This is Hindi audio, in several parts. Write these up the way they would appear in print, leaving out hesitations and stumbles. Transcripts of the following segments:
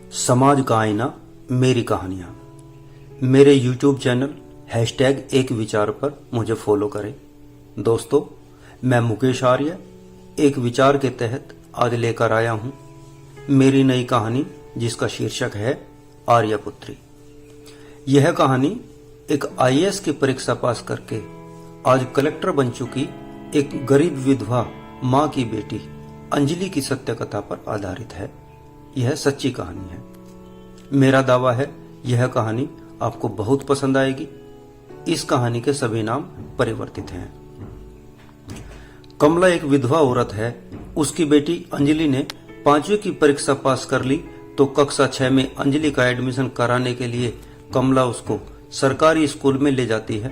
समाज का आईना मेरी कहानियां। मेरे YouTube चैनल #एक विचार पर मुझे फॉलो करें। दोस्तों, मैं मुकेश आर्य एक विचार के तहत आज लेकर आया हूं मेरी नई कहानी, जिसका शीर्षक है आर्यपुत्री। यह कहानी एक IAS की परीक्षा पास करके आज कलेक्टर बन चुकी एक गरीब विधवा मां की बेटी अंजलि की सत्य कथा पर आधारित है। यह सच्ची कहानी है। मेरा दावा है यह कहानी आपको बहुत पसंद आएगी। इस कहानी के सभी नाम परिवर्तित हैं। कमला एक विधवा औरत है। उसकी बेटी अंजलि ने 5वीं की परीक्षा पास कर ली तो कक्षा 6 में अंजलि का एडमिशन कराने के लिए कमला उसको सरकारी स्कूल में ले जाती है।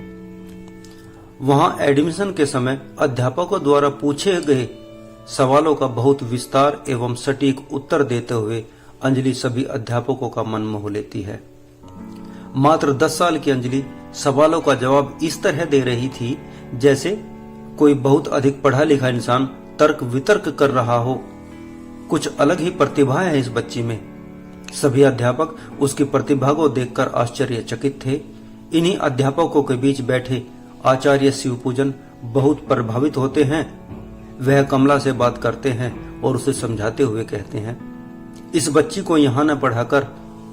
वहां एडमिशन के समय अध्यापकों द्वारा पूछे गए सवालों का बहुत विस्तार एवं सटीक उत्तर देते हुए अंजलि सभी अध्यापकों का मन मोह लेती है। मात्र 10 साल की अंजलि सवालों का जवाब इस तरह दे रही थी जैसे कोई बहुत अधिक पढ़ा लिखा इंसान तर्क वितर्क कर रहा हो। कुछ अलग ही प्रतिभा है इस बच्ची में। सभी अध्यापक उसकी प्रतिभा को देखकर आश्चर्यचकित थे। इन्हीं अध्यापकों के बीच बैठे आचार्य शिवपूजन बहुत प्रभावित होते हैं। वह कमला से बात करते हैं और उसे समझाते हुए कहते हैं, इस बच्ची को यहाँ न पढ़ाकर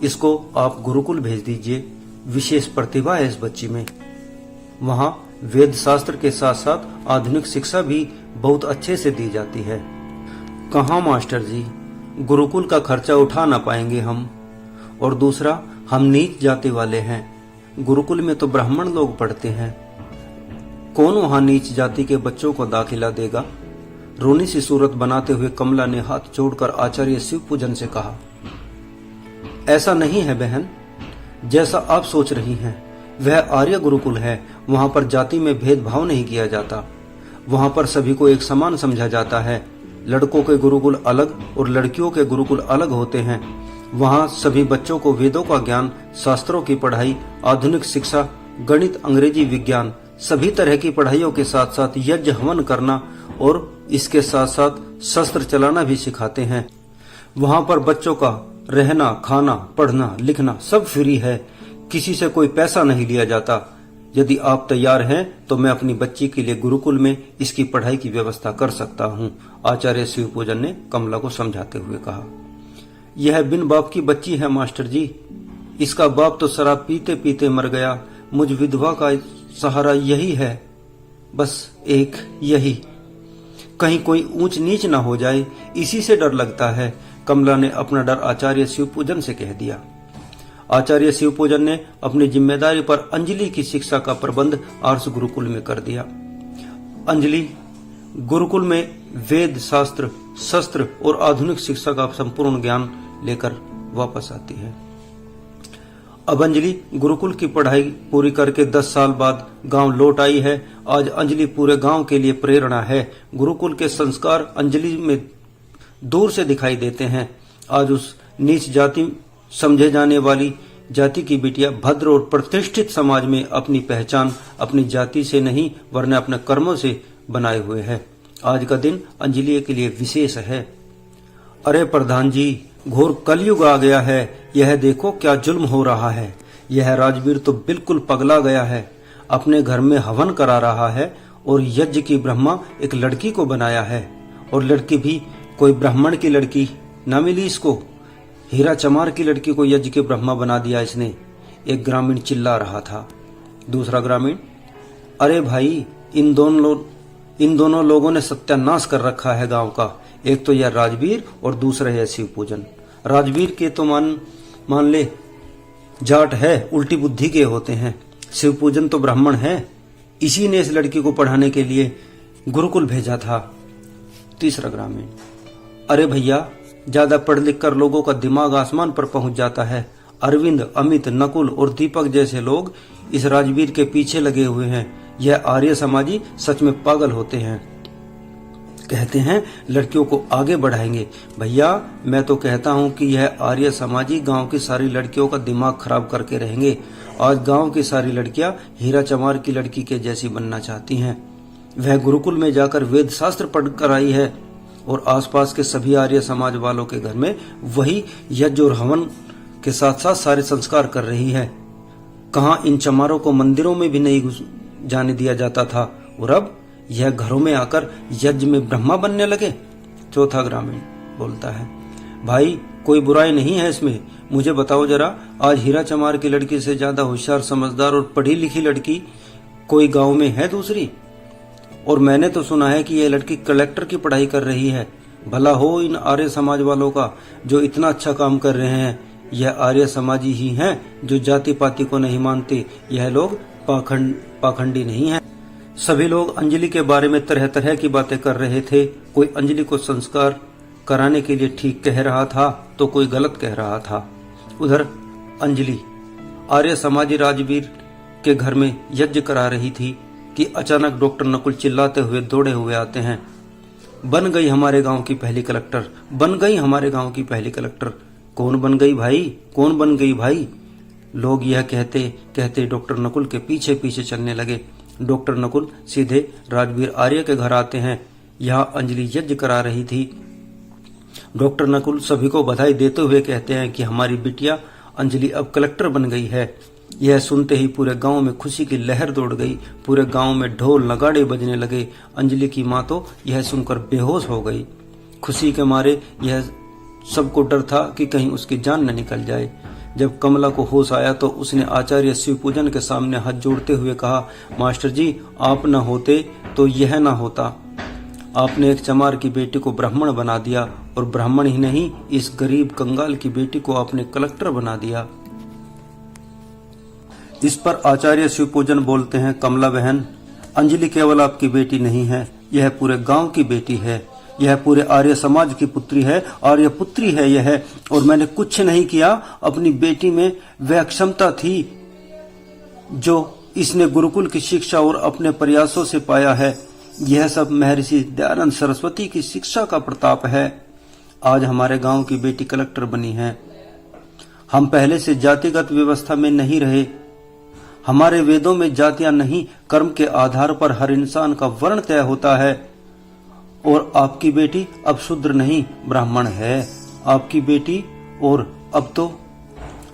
इसको आप गुरुकुल भेज दीजिए। विशेष प्रतिभा है इस बच्ची में। वहाँ वेद शास्त्र के साथ साथ आधुनिक शिक्षा भी बहुत अच्छे से दी जाती है। कहाँ मास्टर जी, गुरुकुल का खर्चा उठा ना पाएंगे हम। और दूसरा, हम नीच जाति वाले हैं। गुरुकुल में तो ब्राह्मण लोग पढ़ते हैं। कौन वहाँ नीच जाति के बच्चों को दाखिला देगा। रोनी सी सूरत बनाते हुए कमला ने हाथ जोड़कर आचार्य शिवपूजन से कहा, ऐसा नहीं है बहन, जैसा आप सोच रही हैं। वह आर्य गुरुकुल है। वहां पर जाति में भेदभाव नहीं किया जाता। वहां पर सभी को एक समान समझा जाता है। लड़कों के गुरुकुल अलग और लड़कियों के गुरुकुल अलग होते हैं। वहां सभी बच्चों को वेदों का ज्ञान, शास्त्रों की पढ़ाई, आधुनिक शिक्षा, गणित, अंग्रेजी, विज्ञान, सभी तरह की पढ़ाइयों के साथ साथ यज्ञ हवन करना और इसके साथ साथ शस्त्र चलाना भी सिखाते हैं। वहां पर बच्चों का रहना, खाना, पढ़ना, लिखना सब फ्री है। किसी से कोई पैसा नहीं लिया जाता। यदि आप तैयार हैं तो मैं अपनी बच्ची के लिए गुरुकुल में इसकी पढ़ाई की व्यवस्था कर सकता हूं, आचार्य शिवपूजन ने कमला को समझाते हुए कहा। यह बिन बाप की बच्ची है मास्टर जी। इसका बाप तो शराब पीते पीते मर गया। मुझ विधवा का सहारा यही है, बस एक यही। कहीं कोई ऊंच नीच ना हो जाए, इसी से डर लगता है। कमला ने अपना डर आचार्य शिवपूजन से कह दिया। आचार्य शिवपूजन ने अपनी जिम्मेदारी पर अंजलि की शिक्षा का प्रबंध आर्ष गुरुकुल में कर दिया। अंजलि गुरुकुल में वेद, शास्त्र, शस्त्र और आधुनिक शिक्षा का संपूर्ण ज्ञान लेकर वापस आती है। अब अंजलि गुरुकुल की पढ़ाई पूरी करके 10 साल बाद गांव लौट आई है। आज अंजलि पूरे गांव के लिए प्रेरणा है। गुरुकुल के संस्कार अंजलि में दूर से दिखाई देते हैं। आज उस नीच जाति समझे जाने वाली जाति की बिटिया भद्र और प्रतिष्ठित समाज में अपनी पहचान अपनी जाति से नहीं वरना अपने कर्मों से बनाए हुए है। आज का दिन अंजलि के लिए विशेष है। अरे प्रधान जी, घोर कलयुग आ गया है। यह देखो क्या जुल्म हो रहा है। यह राजवीर तो बिल्कुल पगला गया है। अपने घर में हवन करा रहा है और यज्ञ की ब्रह्मा एक लड़की को बनाया है। और लड़की भी कोई ब्राह्मण की लड़की ना मिली इसको। हीरा चमार की लड़की को यज्ञ के ब्रह्मा बना दिया इसने। एक ग्रामीण चिल्ला रहा था। दूसरा ग्रामीण, अरे भाई, इन दोनों लोगों ने सत्यानाश कर रखा है गांव का। एक तो यह राजवीर और दूसरा है शिवपूजन। राजवीर के तो मान ले जाट है, उल्टी बुद्धि के होते हैं। शिवपूजन तो ब्राह्मण है। इसी ने इस लड़की को पढ़ाने के लिए गुरुकुल भेजा था। तीसरा ग्रामीण, अरे भैया, ज्यादा पढ़ लिख कर लोगों का दिमाग आसमान पर पहुंच जाता है। अरविंद, अमित, नकुल और दीपक जैसे लोग इस राजवीर के पीछे लगे हुए हैं। यह आर्य समाजी सच में पागल होते हैं। कहते हैं लड़कियों को आगे बढ़ाएंगे। भैया, मैं तो कहता हूं कि यह आर्य समाजी गांव की सारी लड़कियों का दिमाग खराब करके रहेंगे। आज गांव की सारी लड़कियां हीरा चमार की लड़की के जैसी बनना चाहती हैं। वह गुरुकुल में जाकर वेद शास्त्र पढ़ कर आई है। और आसपास के सभी आर्य समाज वालों के घर में वही यज्ञ और हवन के साथ साथ सारे संस्कार कर रही है। कहाँ इन चमारों को मंदिरों में भी नहीं जाने दिया जाता था और अब यह घरों में आकर यज्ञ में ब्रह्मा बनने लगे। चौथा ग्रामीण बोलता है, भाई कोई बुराई नहीं है इसमें, मुझे बताओ जरा, आज हीरा चमार की लड़की से ज्यादा होशियार, समझदार और पढ़ी लिखी लड़की कोई गांव में है दूसरी? और मैंने तो सुना है कि यह लड़की कलेक्टर की पढ़ाई कर रही है। भला हो इन आर्य समाज वालों का जो इतना अच्छा काम कर रहे हैं। यह आर्य समाजी ही हैं जो जाति पाति को नहीं मानते। यह लोग पाखंडी नहीं हैं। सभी लोग अंजलि के बारे में तरह तरह की बातें कर रहे थे। कोई अंजलि को संस्कार कराने के लिए ठीक कह रहा था तो कोई गलत कह रहा था। उधर अंजलि आर्य समाजी राजवीर के घर में यज्ञ करा रही थी कि अचानक डॉक्टर नकुल चिल्लाते हुए दौड़े हुए आते हैं, बन गई हमारे गांव की पहली कलेक्टर, बन गई हमारे गांव की पहली कलेक्टर। कौन बन गई भाई, कौन बन गई भाई? लोग यह कहते कहते डॉक्टर नकुल के पीछे पीछे चलने लगे। डॉक्टर नकुल सीधे राजवीर आर्य के घर आते हैं। यहाँ अंजलि यज्ञ करा रही थी। डॉक्टर नकुल सभी को बधाई देते हुए कहते हैं कि हमारी बिटिया अंजलि अब कलेक्टर बन गई है। यह सुनते ही पूरे गांव में खुशी की लहर दौड़ गई। पूरे गांव में ढोल नगाड़े बजने लगे। अंजलि की मां तो यह सुनकर बेहोश हो गई। खुशी के मारे यह सबको डर था कि कहीं उसकी जान न निकल जाए। जब कमला को होश आया तो उसने आचार्य शिवपूजन के सामने हाथ जोड़ते हुए कहा, मास्टर जी आप न होते तो यह न होता। आपने एक चमार की बेटी को ब्राह्मण बना दिया और ब्राह्मण ही नहीं, इस गरीब कंगाल की बेटी को आपने कलेक्टर बना दिया। इस पर आचार्य शिवपूजन बोलते हैं, कमला बहन, अंजलि केवल आपकी बेटी नहीं है, यह पूरे गांव की बेटी है। यह पूरे आर्य समाज की पुत्री है, आर्य पुत्री है यह। और मैंने कुछ नहीं किया, अपनी बेटी में वह क्षमता थी जो इसने गुरुकुल की शिक्षा और अपने प्रयासों से पाया है। यह सब महर्षि दयानंद सरस्वती की शिक्षा का प्रताप है। आज हमारे गांव की बेटी कलेक्टर बनी है। हम पहले से जातिगत व्यवस्था में नहीं रहे। हमारे वेदों में जातियां नहीं, कर्म के आधार पर हर इंसान का वर्ण तय होता है। और आपकी बेटी अब शूद्र नहीं ब्राह्मण है। आपकी बेटी और अब तो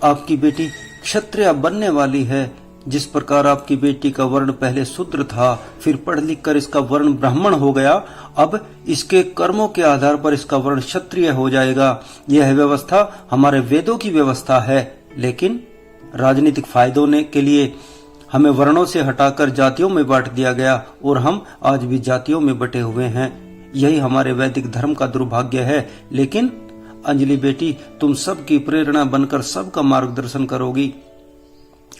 आपकी बेटी क्षत्रिय बनने वाली है। जिस प्रकार आपकी बेटी का वर्ण पहले शूद्र था, फिर पढ़ लिख कर इसका वर्ण ब्राह्मण हो गया, अब इसके कर्मों के आधार पर इसका वर्ण क्षत्रिय हो जाएगा। यह व्यवस्था हमारे वेदों की व्यवस्था है, लेकिन राजनीतिक फायदों के लिए हमें वर्णों से हटाकर जातियों में बांट दिया गया और हम आज भी जातियों में बटे हुए हैं। यही हमारे वैदिक धर्म का दुर्भाग्य है। लेकिन अंजलि बेटी, तुम सबकी प्रेरणा बनकर सबका मार्गदर्शन करोगी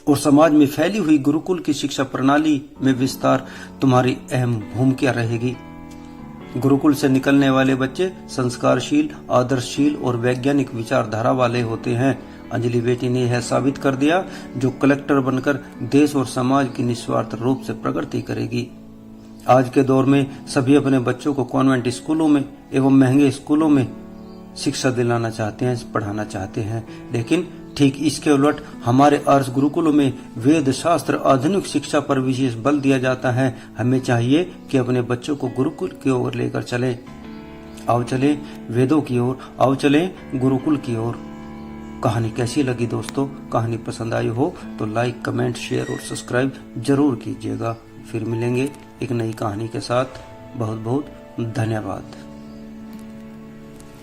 और समाज में फैली हुई गुरुकुल की शिक्षा प्रणाली में विस्तार तुम्हारी अहम भूमिका रहेगी। गुरुकुल से निकलने वाले बच्चे संस्कारशील, आदर्शशील और वैज्ञानिक विचारधारा वाले होते हैं। अंजलि बेटी ने यह साबित कर दिया, जो कलेक्टर बनकर देश और समाज की निस्वार्थ रूप से प्रगति करेगी। आज के दौर में सभी अपने बच्चों को कॉन्वेंट स्कूलों में एवं महंगे स्कूलों में शिक्षा दिलाना चाहते हैं, पढ़ाना चाहते हैं, लेकिन ठीक इसके उलट हमारे आर्ष गुरुकुलों में वेद शास्त्र आधुनिक शिक्षा पर विशेष बल दिया जाता है। हमें चाहिए कि अपने बच्चों को गुरुकुल की ओर लेकर चलें। आओ चलें वेदों की ओर, आओ चलें गुरुकुल की ओर। कहानी कैसी लगी दोस्तों? कहानी पसंद आई हो तो लाइक, कमेंट, शेयर और सब्सक्राइब जरूर कीजिएगा। फिर मिलेंगे एक नई कहानी के साथ। बहुत बहुत धन्यवाद।